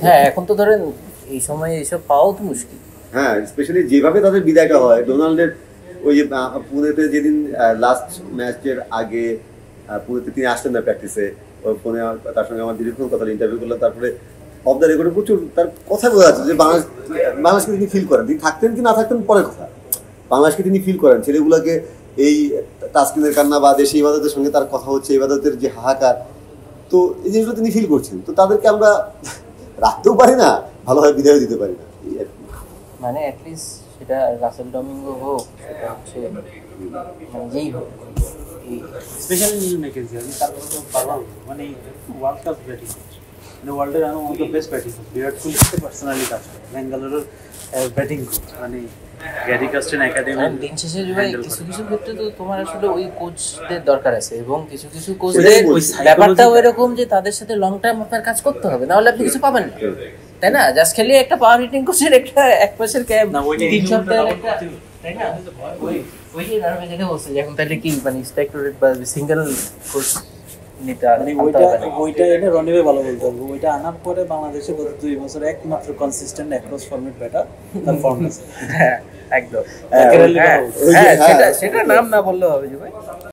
হ্যাঁ এখন তো ধরেন এই সময় এইসব পাওয়াও তো মুশকিল। হ্যাঁ স্পেশালি যেভাবে তাদের বিদায়টা হয়, ডোনাল্ডের ওই যে পুনেতে যেদিন লাস্ট ম্যাচের আগে পুনেতে তিনি আসলেন না প্র্যাকটিসে, ওই ফোনে তার সঙ্গে আমার দীর্ঘক্ষণ কথা ইন্টারভিউ করলাম, তারপরে অফ দ্য রেকর্ডে প্রচুর তার কথা বোঝা যাচ্ছে যে বাংলাদেশকে তিনি ফিল করেন, তিনি থাকতেন কি না থাকতেন পরের কথা, বাংলাদেশকে তিনি ফিল করেন, ছেলেগুলোকে এই তাসকিনের কান্না বা দেশে ইবাদতের সঙ্গে তার কথা হচ্ছে, ইবাদতের যে হাহাকার, তো এই জিনিসগুলো তিনি ফিল করছেন। তো তাদেরকে আমরা রাখতেও পারি না, ভালোভাবে বিদায় দিতে পারি না, এই আর কি। মানে অ্যাটলিস্ট সেটা রাসেল ডমিঙ্গো হোক, সেটা হচ্ছে মানে যেই হোক, স্পেশালি নীল ম্যাকেঞ্জি, আমি তার কথা পারলাম মানে ওয়ার্ল্ড কাপ ব্যাটিং কোচ, মানে ওয়ার্ল্ডের one of the best batting coach. Virat কোহলির সাথে পার্সোনালি কাজ করে, ব্যাঙ্গালোরের ব্যাটিং কোচ, মানে গ্যারি কাস্টেন একাডেমি। দিন শেষে ভাই কিছু কিছু ক্ষেত্রে তো তোমার আসলে ওই কোচদের দরকার আছে, এবং কিছু কিছু কোচদের ব্যাপারটা এরকম যে তাদের সাথে লং টার্ম আপনার কাজ করতে হবে, না হলে আপনি কিছু পাবেন না, তাই না? জাস্ট খেলে একটা পাওয়ার হিটিং কোচের একটা এক মাসের ক্যাম্প, 3 সপ্তাহের একটা, তাই না? ওই যে নারভে যেটা বলছে যে এখন তাহলে কি মানে স্ট্রাইক বা সিঙ্গেল কোচ নিতে মানে ওইটা এনে রনিবে ভালো বলতে হবে। ওইটা আনার পরে বাংলাদেশে গত 2 বছর একমাত্র কনসিস্টেন্ট অ্যাক্রস ফরম্যাট ব্যাটার তার ফর্ম আছে। হ্যাঁ একদম, সেটা নাম না বললেও হবে যে ভাই